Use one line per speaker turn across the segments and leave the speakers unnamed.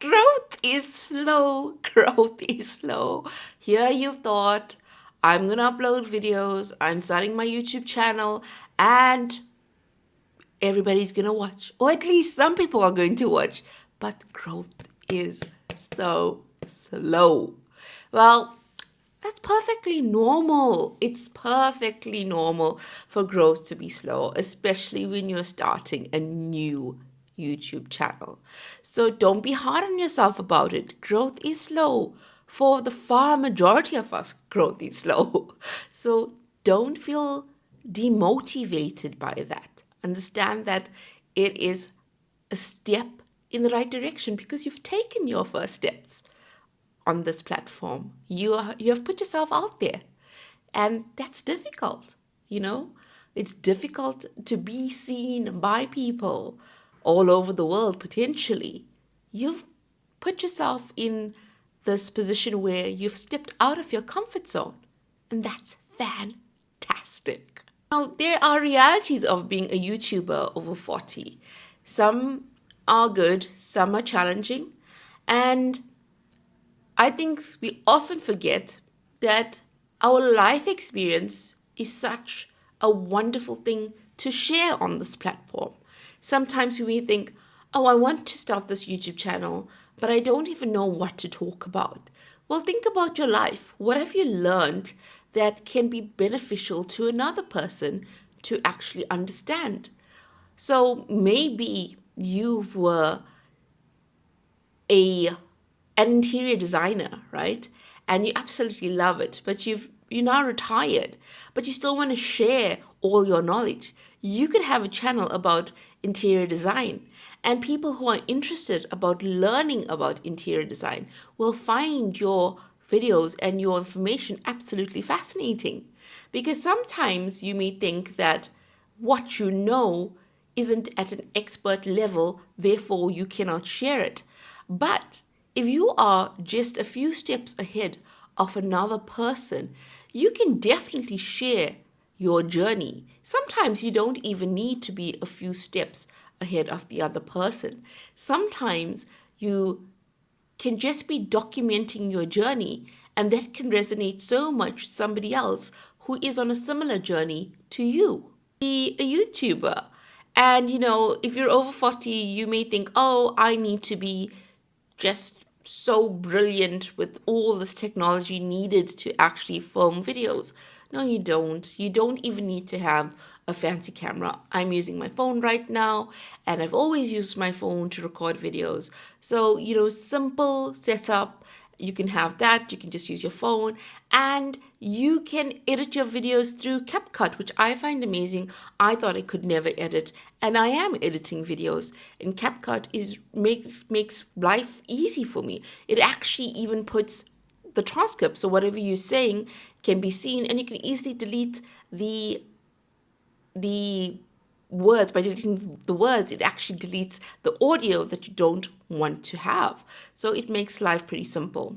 growth is slow. Growth is slow. Here you've thought, I'm going to upload videos, I'm starting my YouTube channel, and everybody's going to watch. Or at least some people are going to watch. But growth is so slow. Well, that's perfectly normal. It's perfectly normal for growth to be slow, especially when you're starting a new YouTube channel. So don't be hard on yourself about it. Growth is slow. For the far majority of us, growth is slow. So don't feel demotivated by that. Understand that it is a step in the right direction because you've taken your first steps on this platform. You have put yourself out there, and that's difficult. You know, it's difficult to be seen by people all over the world potentially. You've put yourself in this position where you've stepped out of your comfort zone, and that's fantastic. Now, there are realities of being a YouTuber over 40. Some are good, some are challenging, and I think we often forget that our life experience is such a wonderful thing to share on this platform. Sometimes we think, oh, I want to start this YouTube channel, but I don't even know what to talk about. Well, think about your life. What have you learned that can be beneficial to another person to actually understand? So maybe you were a an interior designer, right? And you absolutely love it, but you're now retired, but you still want to share all your knowledge. You could have a channel about interior design, and people who are interested about learning about interior design will find your videos and your information absolutely fascinating. Because sometimes you may think that what you know isn't at an expert level, therefore you cannot share it. But if you are just a few steps ahead of another person, you can definitely share your journey. Sometimes you don't even need to be a few steps ahead of the other person. Sometimes you can just be documenting your journey, and that can resonate so much with somebody else who is on a similar journey to you. Be a YouTuber. And if you're over 40, you may think, oh, I need to be just so brilliant with all this technology needed to actually film videos. No, you don't. You don't even need to have a fancy camera. I'm using my phone right now, and I've always used my phone to record videos. So, simple setup. You can have that. You can just use your phone, and you can edit your videos through CapCut, which I find amazing. I thought I could never edit, and I am editing videos. And CapCut makes life easy for me. It actually even puts the transcript, so whatever you're saying can be seen, and you can easily delete the words. By deleting the words, it actually deletes the audio that you don't want to have. So it makes life pretty simple.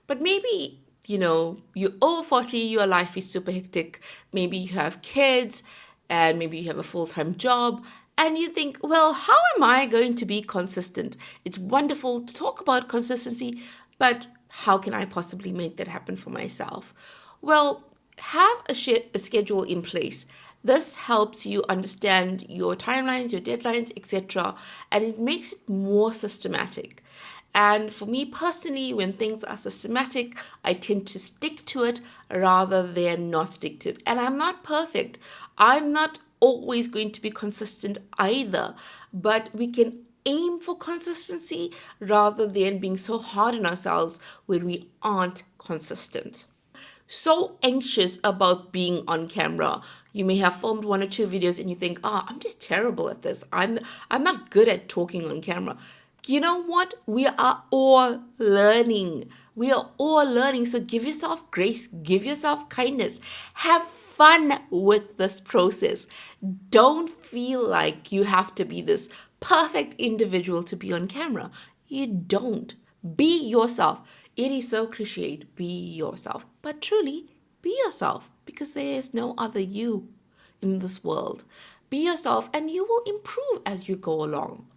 But maybe, you're over 40, your life is super hectic. Maybe you have kids, and maybe you have a full-time job, and you think, well, how am I going to be consistent? It's wonderful to talk about consistency, but how can I possibly make that happen for myself? Well, have a schedule in place. This helps you understand your timelines, your deadlines, etc., and it makes it more systematic. And for me personally, when things are systematic, I tend to stick to it rather than not stick to it. And I'm not perfect. I'm not always going to be consistent either, but we can aim for consistency rather than being so hard on ourselves when we aren't consistent. So anxious about being on camera. You may have filmed one or two videos and you think, I'm just terrible at this. I'm not good at talking on camera. You know what? We are all learning. We are all learning. So give yourself grace, give yourself kindness. Have fun with this process. Don't feel like you have to be this perfect individual to be on camera. You don't. Be yourself. It is so cliched, be yourself. But truly, be yourself because there is no other you in this world. Be yourself and you will improve as you go along.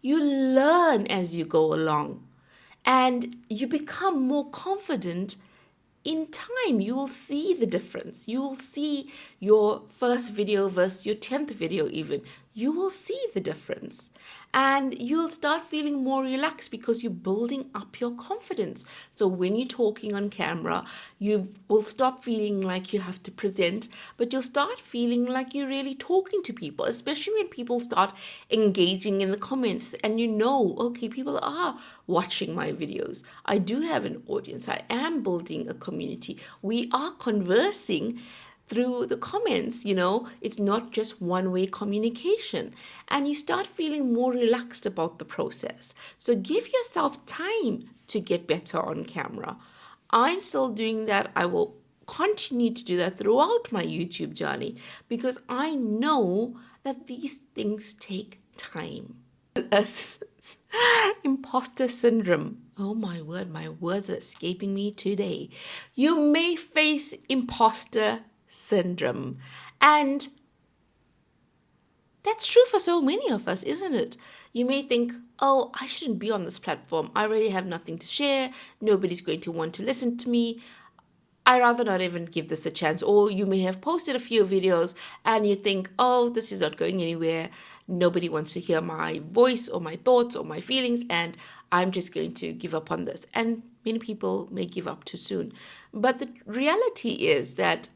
You learn as you go along and you become more confident. In time you will see the difference. You will see your first video versus your 10th video. Even you will see the difference, and you'll start feeling more relaxed because you're building up your confidence. So when you're talking on camera, you will stop feeling like you have to present, but you'll start feeling like you're really talking to people, especially when people start engaging in the comments and okay, people are watching my videos. I do have an audience. I am building a community. We are conversing through the comments. It's not just one way communication, and you start feeling more relaxed about the process. So give yourself time to get better on camera. I'm still doing that. I will continue to do that throughout my YouTube journey because I know that these things take time. Imposter syndrome. Oh my word, my words are escaping me today. You may face imposter syndrome, and that's true for so many of us, isn't it? You may think, oh, I shouldn't be on this platform. I really have nothing to share. Nobody's going to want to listen to me. I rather not even give this a chance. Or you may have posted a few videos and you think, oh, this is not going anywhere. Nobody wants to hear my voice or my thoughts or my feelings, and I'm just going to give up on this. And many people may give up too soon. But the reality is that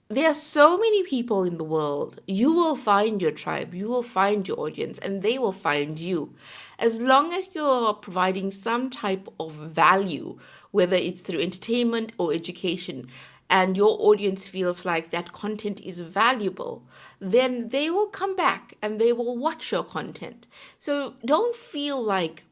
there are so many people in the world. You will find your tribe, you will find your audience, and they will find you. As long as you're providing some type of value, whether it's through entertainment or education, and your audience feels like that content is valuable, then they will come back and they will watch your content. So don't feel like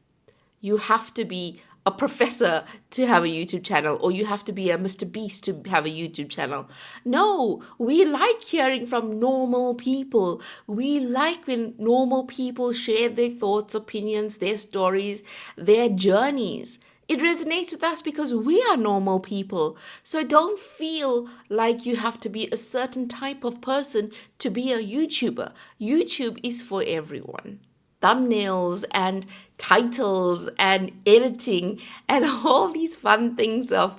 you have to be a professor to have a YouTube channel, or you have to be a Mr. Beast to have a YouTube channel. No, we like hearing from normal people. We like when normal people share their thoughts, opinions, their stories, their journeys. It resonates with us because we are normal people. So don't feel like you have to be a certain type of person to be a YouTuber. YouTube is for everyone. Thumbnails and titles and editing and all these fun things of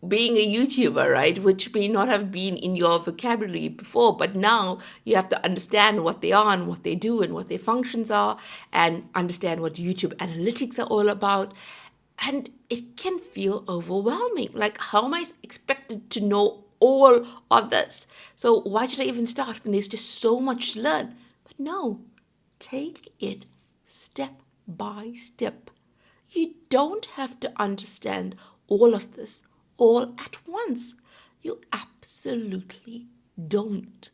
being a YouTuber, right? Which may not have been in your vocabulary before, but now you have to understand what they are and what they do and what their functions are, and understand what YouTube analytics are all about. And it can feel overwhelming. Like, how am I expected to know all of this? So why should I even start when there's just so much to learn? But no, take it step by step. You don't have to understand all of this all at once. You absolutely don't.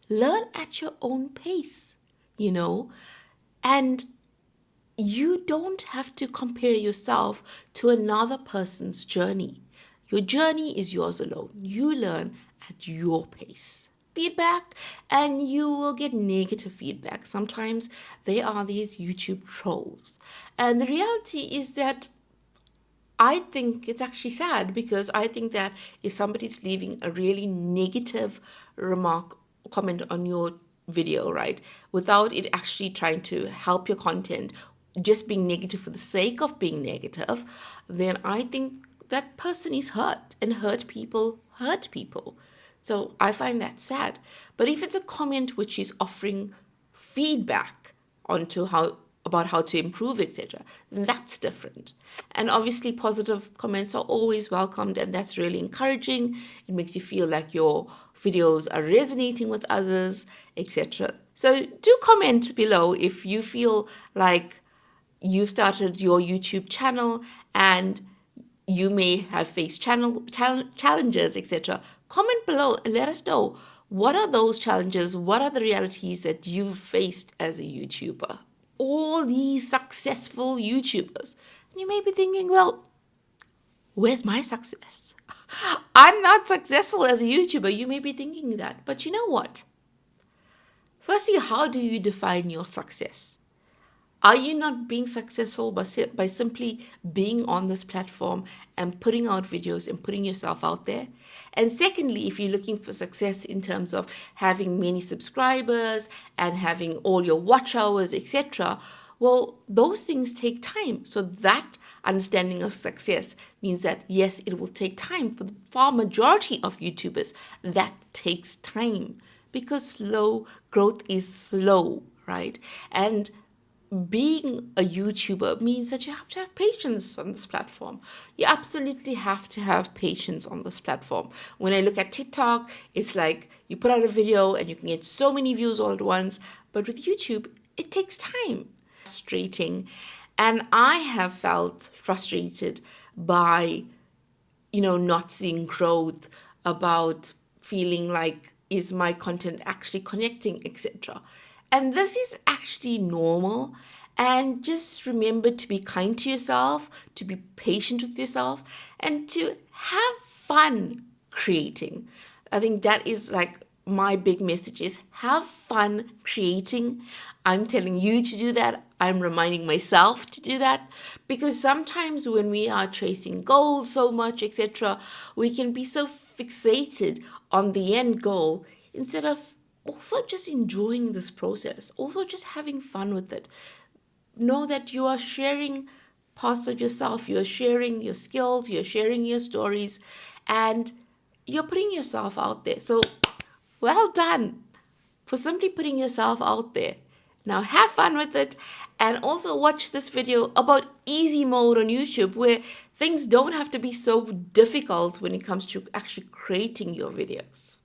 Learn at your own pace, and you don't have to compare yourself to another person's journey. Your journey is yours alone. You learn at your pace. Feedback, and you will get negative feedback. Sometimes they are these YouTube trolls. And the reality is that I think it's actually sad, because I think that if somebody's leaving a really negative remark or comment on your video, right, without it actually trying to help your content, just being negative for the sake of being negative, then I think that person is hurt, and hurt people hurt people. So I find that sad. But if it's a comment which is offering feedback onto about how to improve, etc., then that's different. And obviously positive comments are always welcomed, and that's really encouraging. It makes you feel like your videos are resonating with others, etc. So do comment below if you feel like you started your YouTube channel and you may have faced challenges, etc. Comment below and let us know, what are those challenges? What are the realities that you've faced as a YouTuber? All these successful YouTubers. And you may be thinking, well, where's my success? I'm not successful as a YouTuber. You may be thinking that. But you know what? Firstly, how do you define your success? Are you not being successful by simply being on this platform and putting out videos and putting yourself out there? And secondly, if you're looking for success in terms of having many subscribers and having all your watch hours, etc., well, those things take time. So that understanding of success means that yes, it will take time. For the far majority of YouTubers, that takes time because slow growth is slow, right? And being a YouTuber means that you have to have patience on this platform. You absolutely have to have patience on this platform. When I look at TikTok, it's like you put out a video and you can get so many views all at once. But with YouTube, it takes time. Frustrating. And I have felt frustrated by not seeing growth, about feeling like, is my content actually connecting, etc. And this is actually normal. And just remember to be kind to yourself, to be patient with yourself, and to have fun creating. I think that is like my big message is have fun creating. I'm telling you to do that. I'm reminding myself to do that because sometimes when we are chasing goals so much, etc., we can be so fixated on the end goal instead of also just enjoying this process, also just having fun with it. Know that you are sharing parts of yourself, you're sharing your skills, you're sharing your stories, and you're putting yourself out there. So, well done for simply putting yourself out there. Now, have fun with it and also watch this video about easy mode on YouTube where things don't have to be so difficult when it comes to actually creating your videos.